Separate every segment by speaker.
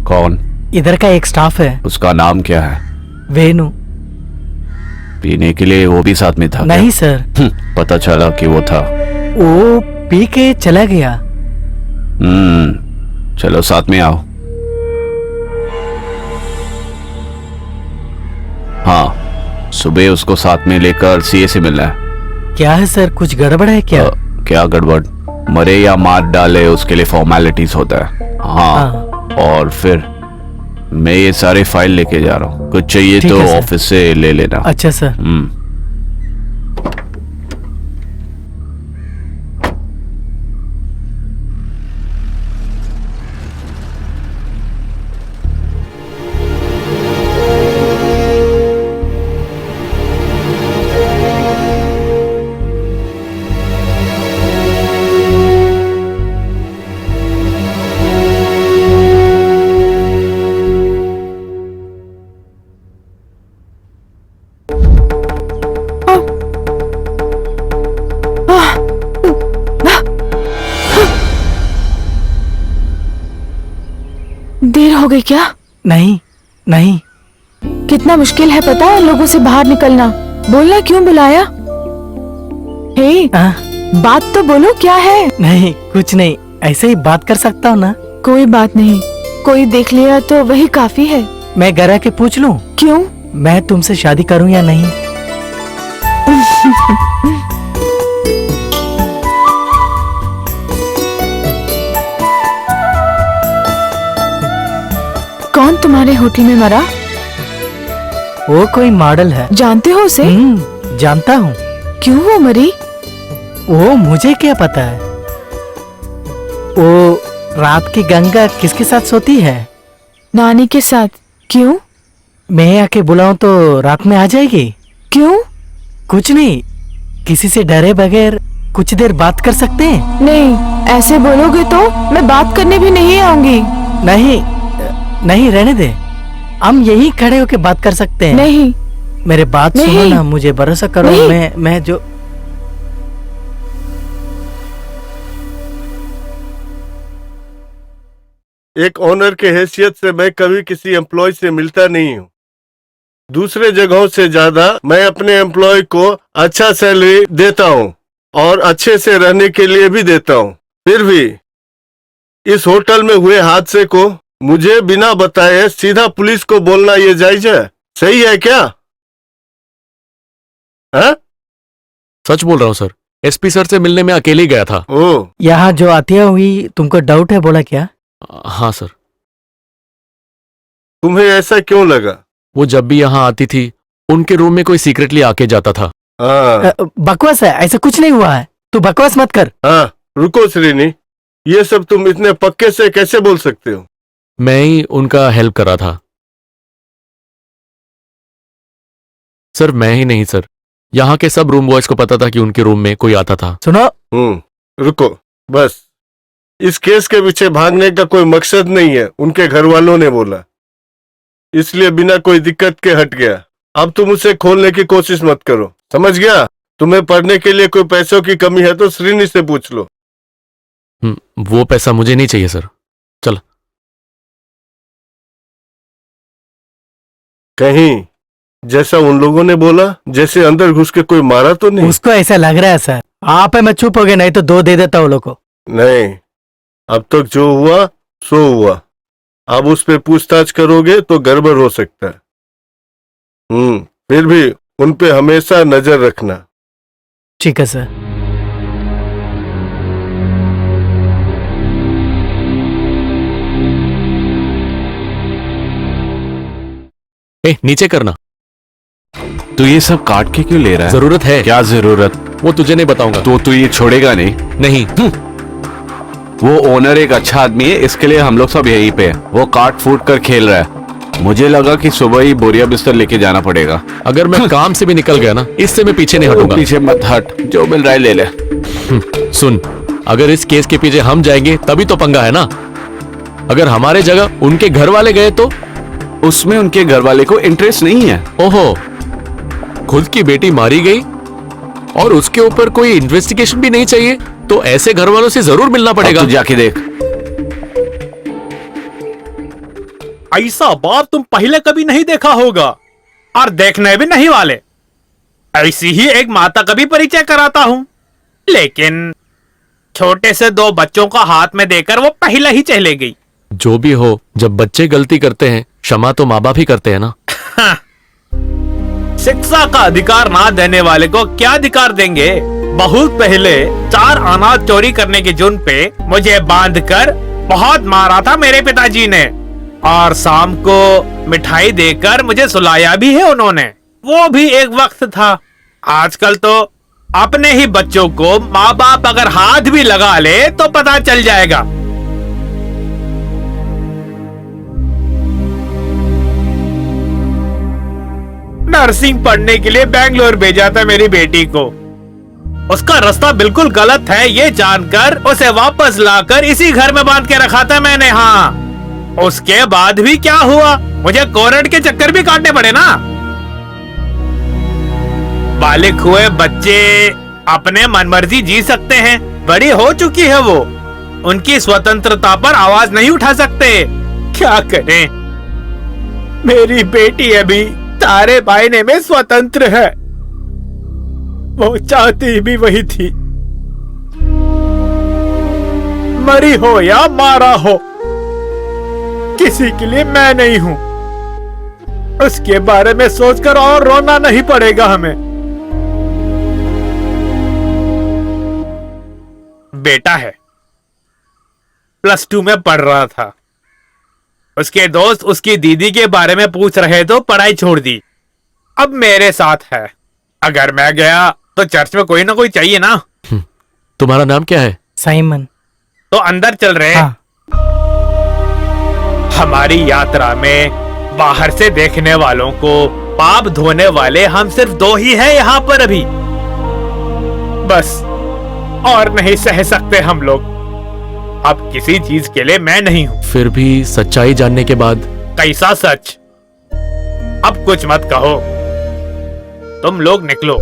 Speaker 1: कौन?
Speaker 2: इधर का एक स्टाफ है।
Speaker 1: उसका नाम क्या है?
Speaker 2: वेनु।
Speaker 1: पीने के लिए वो भी साथ में था?
Speaker 2: नहीं सर।
Speaker 1: पता चला कि वो था।
Speaker 2: वो पी के चला गया।
Speaker 1: चलो साथ में आओ। हाँ, सुबह उसको साथ में लेकर सीए से मिलना है।
Speaker 2: क्या है सर, कुछ गड़बड़ है क्या?
Speaker 1: क्या गड़बड़? मरे या मार डाले उसके लिए फॉर्मेलिटीज होता है। हाँ। और फिर मैं ये सारे फाइल लेके जा रहा हूँ, कुछ चाहिए तो ऑफिस से ले लेना।
Speaker 2: अच्छा सर।
Speaker 3: देर हो गई क्या?
Speaker 2: नहीं नहीं।
Speaker 3: कितना मुश्किल है पता है लोगों से बाहर निकलना। बोलना क्यों बुलाया? हे, बात तो बोलो, क्या है?
Speaker 2: नहीं कुछ नहीं, ऐसे ही बात कर सकता हूँ ना।
Speaker 3: कोई बात नहीं, कोई देख लिया तो वही काफी है।
Speaker 2: मैं घर आके पूछ लूं?
Speaker 3: क्यों?
Speaker 2: मैं तुमसे शादी करूं या नहीं?
Speaker 3: कौन तुम्हारे होटल में मरा?
Speaker 2: वो कोई मॉडल है।
Speaker 3: जानते हो उसे?
Speaker 2: जानता हूँ।
Speaker 3: क्यों वो मरी?
Speaker 2: वो मुझे क्या पता है। वो रात की गंगा किसके साथ सोती है?
Speaker 3: नानी के साथ। क्यों?
Speaker 2: मैं आके बुलाऊं तो रात में आ जाएगी?
Speaker 3: क्यों?
Speaker 2: कुछ नहीं, किसी से डरे बगैर कुछ देर बात कर सकते हैं।
Speaker 3: नहीं, ऐसे बोलोगे तो मैं बात करने भी नहीं आऊंगी।
Speaker 2: नहीं नहीं, रहने दे, हम यहीं खड़े होके बात कर सकते हैं।
Speaker 3: नहीं,
Speaker 2: मेरे बात सुनो ना, मुझे भरोसा करो। मैं जो
Speaker 4: एक ओनर के हैसियत से मैं कभी किसी एम्प्लॉय से मिलता नहीं हूँ। दूसरे जगहों से ज्यादा मैं अपने एम्प्लॉय को अच्छा सैलरी देता हूँ और अच्छे से रहने के लिए भी देता हूँ। फिर भी इस होटल में हुए हादसे को मुझे बिना बताए सीधा पुलिस को बोलना ये जायज है? सही है क्या? है?
Speaker 5: सच बोल रहा हूँ सर, एसपी सर से मिलने में अकेले गया था।
Speaker 4: ओ,
Speaker 2: यहाँ जो आती हुई तुमको डाउट है, बोला क्या?
Speaker 5: हाँ सर।
Speaker 4: तुम्हें ऐसा क्यों लगा?
Speaker 5: वो जब भी यहाँ आती थी उनके रूम में कोई सीक्रेटली आके जाता था।
Speaker 2: बकवास है, ऐसा कुछ नहीं हुआ है, तू बकवास मत कर।
Speaker 4: हाँ, रुको श्रीनी, ये सब तुम इतने पक्के से कैसे बोल सकते हो?
Speaker 5: मैं ही उनका हेल्प कर रहा था सर। मैं ही नहीं सर, यहाँ के सब रूम बॉयज को पता था कि उनके रूम में कोई आता था।
Speaker 2: सुनो,
Speaker 4: रुको, बस इस केस के पीछे भागने का कोई मकसद नहीं है, उनके घर वालों ने बोला, इसलिए बिना कोई दिक्कत के हट गया। अब तुम उसे खोलने की कोशिश मत करो, समझ गया? तुम्हें पढ़ने के लिए कोई पैसों की कमी है तो श्रीनी से पूछ लो।
Speaker 5: वो पैसा मुझे नहीं चाहिए सर, चल।
Speaker 4: कहीं जैसा उन लोगों ने बोला, जैसे अंदर घुस के कोई मारा तो नहीं?
Speaker 2: उसको ऐसा लग रहा है सर। आप मैं चुप हो गया, नहीं तो 2 दे देता वो लोग को।
Speaker 4: नहीं, अब तक जो हुआ सो हुआ। अब उस पे पूछताछ करोगे तो गड़बड़ हो सकता है। फिर भी उन पे हमेशा नजर रखना।
Speaker 2: ठीक है सर।
Speaker 5: नीचे करना।
Speaker 1: तो ये सब काट के क्यों ले रहा है?
Speaker 5: जरूरत है।
Speaker 1: क्या जरूरत?
Speaker 5: वो तुझे नहीं बताऊंगा।
Speaker 1: तो तू ये छोड़ेगा नहीं?
Speaker 5: नहीं।
Speaker 1: वो ओनर एक अच्छा आदमी है, इसके लिए हम लोग सब यहीं पे हैं। वो काट फूट कर खेल रहा है। मुझे लगा कि सुबह ही बोरिया बिस्तर लेके जाना पड़ेगा।
Speaker 5: अगर मैं काम से भी निकल गया ना, इससे मैं पीछे नहीं हटूंगा।
Speaker 1: पीछे मत हट, जो मिल रहा है ले ले।
Speaker 5: सुन, अगर इस केस के पीछे हम जाएंगे तभी तो पंगा है ना। अगर हमारे जगह उनके घर वाले गए तो?
Speaker 1: उसमें उनके घर वाले को इंटरेस्ट नहीं है।
Speaker 5: ओहो, खुद की बेटी मारी गई और उसके ऊपर कोई इन्वेस्टिगेशन भी नहीं चाहिए, तो ऐसे घर वालों से जरूर मिलना पड़ेगा।
Speaker 1: तू जाके देख।
Speaker 6: ऐसा बाप तुम पहले कभी नहीं देखा होगा और देखने भी नहीं वाले। ऐसी ही एक माता का भी परिचय कराता हूं, लेकिन छोटे से 2 बच्चों का हाथ में देकर वो पहले ही चले गई।
Speaker 5: जो भी हो, जब बच्चे गलती करते हैं क्षमा तो माँ बाप ही करते हैं ना।
Speaker 6: शिक्षा का अधिकार ना देने वाले को क्या अधिकार देंगे। बहुत पहले 4 अनाज चोरी करने के जुर्म पे मुझे बांधकर बहुत मारा था मेरे पिताजी ने, और शाम को मिठाई देकर मुझे सुलाया भी है उन्होंने। वो भी एक वक्त था। आजकल तो अपने ही बच्चों को माँ बाप अगर हाथ भी लगा ले तो पता चल जाएगा। नर्सिंग पढ़ने के लिए बेंगलोर भेजा था मेरी बेटी को। उसका रास्ता बिल्कुल गलत है ये जानकर उसे वापस लाकर इसी घर में बांध के रखा था मैंने। हाँ, उसके बाद भी क्या हुआ, मुझे कोर्ट के चक्कर भी काटने पड़े ना। बालिग हुए बच्चे अपने मनमर्जी जी सकते हैं, बड़ी हो चुकी है वो, उनकी स्वतंत्रता पर आवाज नहीं उठा सकते। क्या करें, मेरी बेटी अभी तारे बायने में स्वतंत्र है। वो चाहती भी वही थी, मरी हो या मारा हो, किसी के लिए मैं नहीं हूं। उसके बारे में सोचकर और रोना नहीं पड़ेगा हमें। बेटा है, +2 में पढ़ रहा था। उसके दोस्त उसकी दीदी के बारे में पूछ रहे तो पढ़ाई छोड़ दी। अब मेरे साथ है। अगर मैं गया तो चर्च में कोई ना कोई चाहिए ना।
Speaker 5: तुम्हारा नाम क्या है?
Speaker 2: साइमन।
Speaker 6: तो अंदर चल रहे हैं।
Speaker 2: हाँ।
Speaker 6: हमारी यात्रा में बाहर से देखने वालों को पाप धोने वाले हम सिर्फ 2 ही हैं यहाँ पर अभी, बस, और नहीं सह सकते हम लोग। अब किसी चीज के लिए मैं नहीं हूं।
Speaker 5: फिर भी सच्चाई जानने के बाद?
Speaker 6: कैसा सच? अब कुछ मत कहो, तुम लोग निकलो।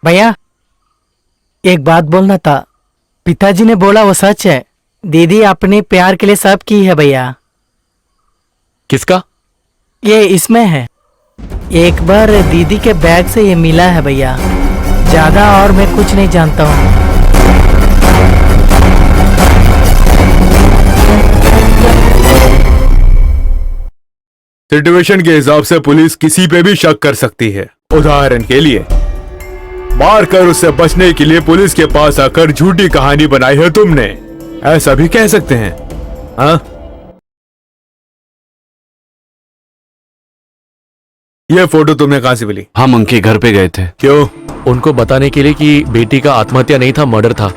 Speaker 2: भैया, एक बात बोलना था। पिताजी ने बोला वो सच है। दीदी अपने प्यार के लिए सब की है भैया।
Speaker 5: किसका?
Speaker 2: ये इसमें है। एक बार दीदी के बैग से ये मिला है भैया। ज्यादा और मैं कुछ नहीं जानता हूँ।
Speaker 7: सिचुएशन के हिसाब से पुलिस किसी पे भी शक कर सकती है। उदाहरण के लिए, मारकर उससे बचने के लिए पुलिस के पास आकर झूठी कहानी बनाई है तुमने, ऐसा भी कह सकते हैं। हाँ, ये फोटो तुमने कहां से मिली?
Speaker 1: हम उनके घर पे गए थे।
Speaker 7: क्यों?
Speaker 5: उनको बताने के लिए कि बेटी का आत्महत्या नहीं था, मर्डर था।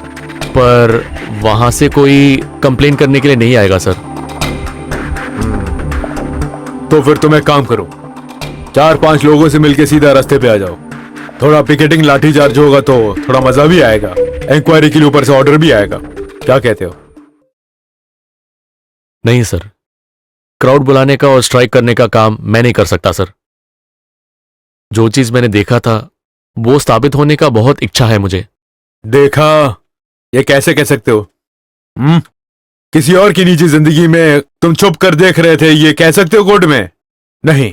Speaker 5: पर वहां से कोई कंप्लेन करने के लिए नहीं आएगा सर।
Speaker 7: तो फिर तुम एक काम करो, 4-5 लोगों से मिलकर सीधा रास्ते पे आ जाओ। थोड़ा पिकेटिंग लाठीचार्ज होगा तो थोड़ा मजा भी आएगा। इंक्वायरी के लिए ऊपर से ऑर्डर भी आएगा। क्या कहते हो?
Speaker 5: नहीं सर, क्राउड बुलाने का और स्ट्राइक करने का काम मैं नहीं कर सकता सर। जो चीज मैंने देखा था वो साबित होने का बहुत इच्छा है मुझे।
Speaker 7: देखा, ये कैसे कह सकते हो? किसी और की निजी जिंदगी में तुम छुप कर देख रहे थे, ये कह सकते हो कोर्ट में? नहीं।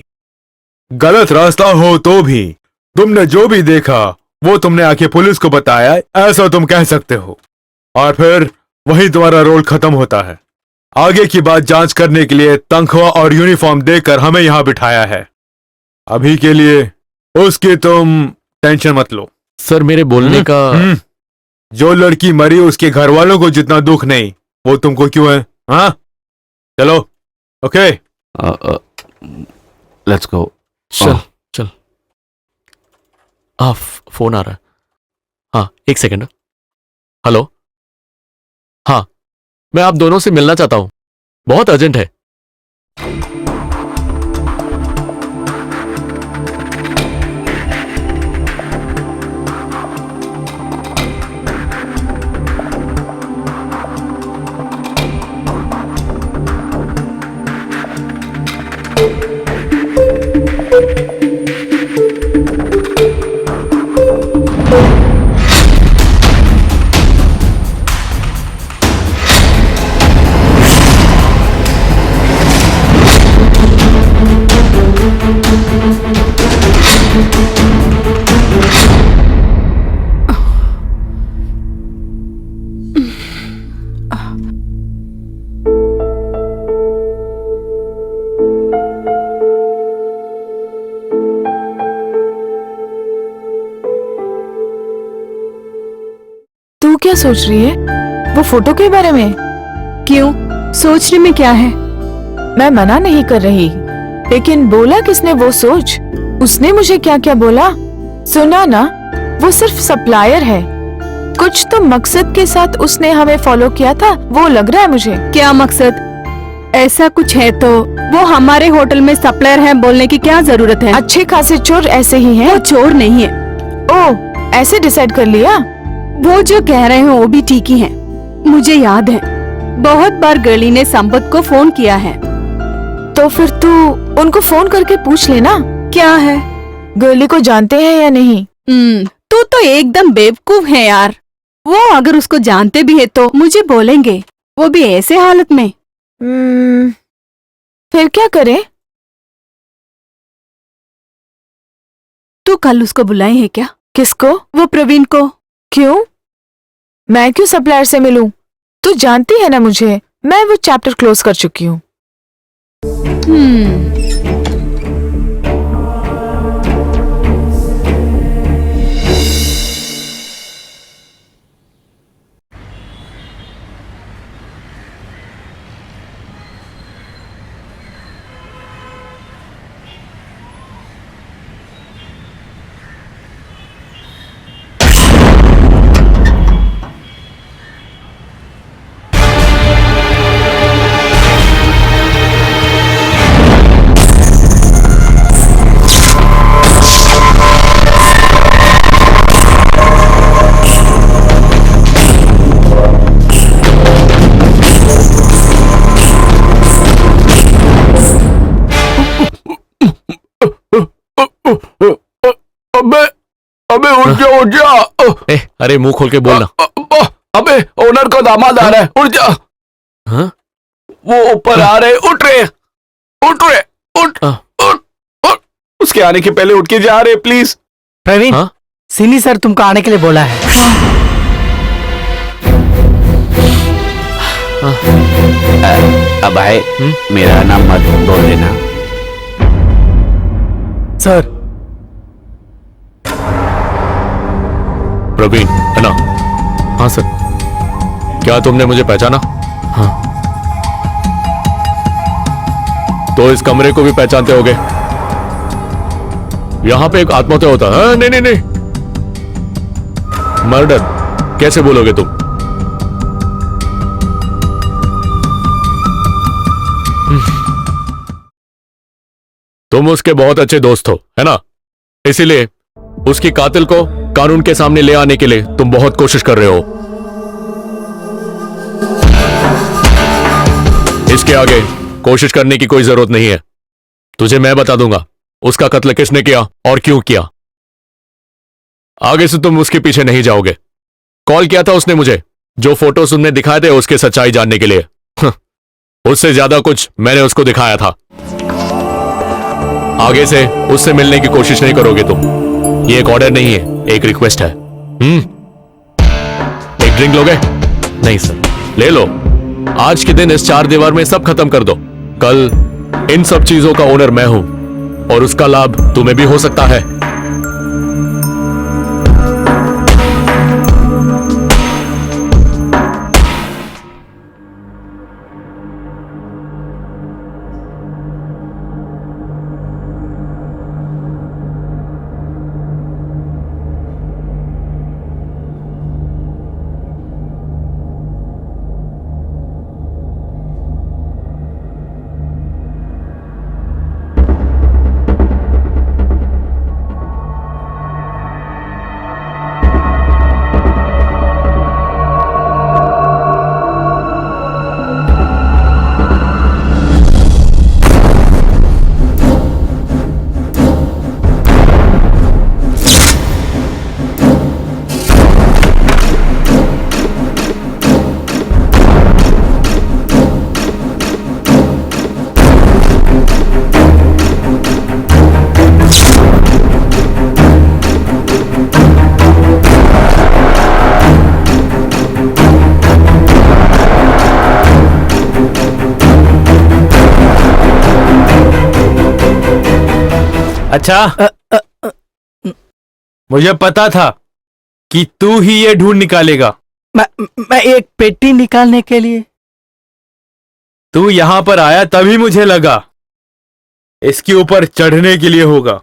Speaker 7: गलत रास्ता हो तो भी तुमने जो भी देखा वो तुमने आके पुलिस को बताया, ऐसा तुम कह सकते हो। और फिर वही तुम्हारा रोल खत्म होता है। आगे की बात जांच करने के लिए तनख्वाह और यूनिफॉर्म देकर हमें यहां बिठाया है। अभी के लिए उसकी तुम टेंशन मत लो।
Speaker 5: सर मेरे बोलने का
Speaker 7: जो लड़की मरी उसके घर वालों को जितना दुख नहीं, वो तुमको क्यों है? हाँ, चलो। Okay,
Speaker 1: let's go.
Speaker 5: चल चल। फोन आ रहा है। हाँ, 1 सेकंड। हेलो, हाँ, मैं आप दोनों से मिलना चाहता हूं, बहुत अर्जेंट है।
Speaker 3: सोच रही है? वो फोटो के बारे में?
Speaker 8: क्यों, सोचने में क्या है?
Speaker 3: मैं मना नहीं कर रही, लेकिन बोला किसने वो सोच? उसने मुझे क्या क्या बोला सुना ना। वो सिर्फ सप्लायर है, कुछ तो मकसद के साथ उसने हमें फॉलो किया था, वो लग रहा है मुझे।
Speaker 8: क्या मकसद? ऐसा कुछ है तो वो हमारे होटल में सप्लायर है बोलने की क्या जरूरत है?
Speaker 3: अच्छे खासे चोर ऐसे ही हैं।
Speaker 8: वो चोर नहीं है।
Speaker 3: ओह, ऐसे डिसाइड कर लिया?
Speaker 8: वो जो कह रहे हो वो भी ठीक ही है। मुझे याद है बहुत बार गर्ली ने संपत को फोन किया है।
Speaker 3: तो फिर तू उनको फोन करके पूछ लेना।
Speaker 8: क्या है?
Speaker 3: गर्ली को जानते हैं या नहीं?
Speaker 8: तू तो एकदम बेवकूफ है यार। वो अगर उसको जानते भी है तो मुझे बोलेंगे, वो भी ऐसे हालत में।
Speaker 3: फिर क्या करें?
Speaker 8: तू कल उसको बुलाए है क्या?
Speaker 3: किसको?
Speaker 8: वो प्रवीण को।
Speaker 3: क्यों? मैं क्यों सप्लायर से मिलूं? तू जानती है ना मुझे, मैं वो चैप्टर क्लोज कर चुकी हूँ।
Speaker 1: अबे उठ जा।
Speaker 5: अरे मुंह खोल के बोलना।
Speaker 1: अबे ओनर का दामाद आ रहा है, उठ जा।
Speaker 5: हाँ?
Speaker 1: वो ऊपर आ रहे, उठ उठ। उसके आने के पहले उठ के जा रहे, प्लीज।
Speaker 2: प्रवीण,
Speaker 5: हाँ?
Speaker 2: सिनी सर तुमको आने के लिए बोला है।
Speaker 1: अब भाई मेरा नाम मत बोल देना।
Speaker 2: सर,
Speaker 5: प्रवीण है ना? हाँ सर। क्या तुमने मुझे पहचाना? हाँ। तो इस कमरे को भी पहचानते होगे। यहां पे एक आत्महत्या होता है। हाँ, नहीं। मर्डर कैसे बोलोगे तुम? तुम उसके बहुत अच्छे दोस्त हो, है ना? इसीलिए उसकी कातिल को कानून के सामने ले आने के लिए तुम बहुत कोशिश कर रहे हो। इसके आगे कोशिश करने की कोई जरूरत नहीं है। तुझे मैं बता दूंगा उसका कत्ल किसने किया और क्यों किया। आगे से तुम उसके पीछे नहीं जाओगे। कॉल किया था उसने मुझे, जो फोटोज तुमने दिखाए थे उसके सच्चाई जानने के लिए। उससे ज्यादा कुछ मैंने उसको दिखाया था। आगे से उससे मिलने की कोशिश नहीं करोगे तुम। ये एक ऑर्डर नहीं है, एक रिक्वेस्ट है। एक ड्रिंक लोगे? नहीं सर। ले लो। आज के दिन इस चार दीवार में सब खत्म कर दो। कल इन सब चीजों का ओनर मैं हूं और उसका लाभ तुम्हें भी हो सकता है।
Speaker 7: अच्छा, मुझे पता था कि तू ही ये ढूंढ निकालेगा।
Speaker 2: मैं एक पेटी निकालने के लिए।
Speaker 7: तू यहां पर आया तभी मुझे लगा इसके ऊपर चढ़ने के लिए होगा।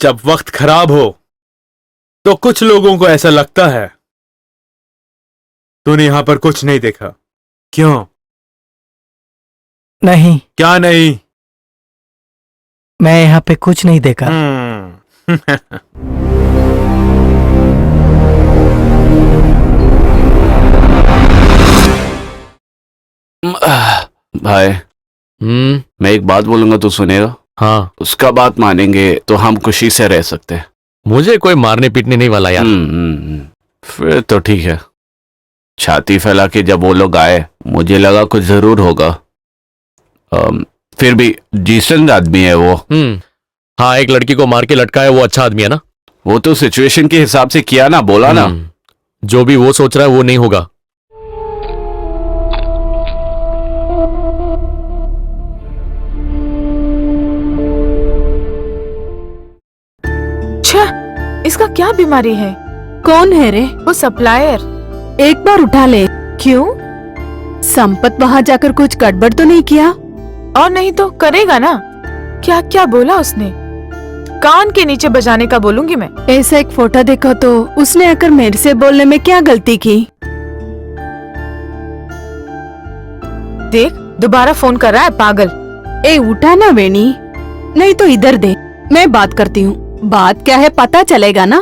Speaker 7: जब वक्त खराब हो तो कुछ लोगों को ऐसा लगता है। तूने यहां पर कुछ नहीं देखा, क्यों?
Speaker 2: नहीं,
Speaker 7: क्या नहीं?
Speaker 2: मैं यहाँ पे कुछ नहीं देखा।
Speaker 1: भाई, मैं एक बात बोलूंगा तो सुनेगा?
Speaker 5: हाँ,
Speaker 1: उसका बात मानेंगे तो हम खुशी से रह सकते हैं।
Speaker 5: मुझे कोई मारने पीटने नहीं वाला यार।
Speaker 1: फिर तो ठीक है। छाती फैला के जब वो लोग आए मुझे लगा कुछ जरूर होगा। फिर भी डिसेंट आदमी है वो।
Speaker 5: हाँ, एक लड़की को मार के लटका है, वो अच्छा आदमी है ना।
Speaker 1: वो तो सिचुएशन के हिसाब से किया ना, बोला ना।
Speaker 5: जो भी वो सोच रहा है वो नहीं होगा।
Speaker 3: इसका क्या बीमारी है?
Speaker 8: कौन है रे?
Speaker 3: वो सप्लायर।
Speaker 8: एक बार उठा ले।
Speaker 3: क्यों?
Speaker 8: संपत वहाँ जाकर कुछ गड़बड़ तो नहीं किया?
Speaker 3: और नहीं तो करेगा ना। क्या क्या बोला उसने? कान के नीचे बजाने का बोलूंगी मैं।
Speaker 8: ऐसा एक फोटो देखो तो उसने आकर मेरे से बोलने में क्या गलती की?
Speaker 3: देख, दोबारा फोन कर रहा है पागल।
Speaker 8: ए उठा ना वेणी, नहीं तो इधर दे, मैं बात करती हूँ। बात क्या है पता चलेगा ना।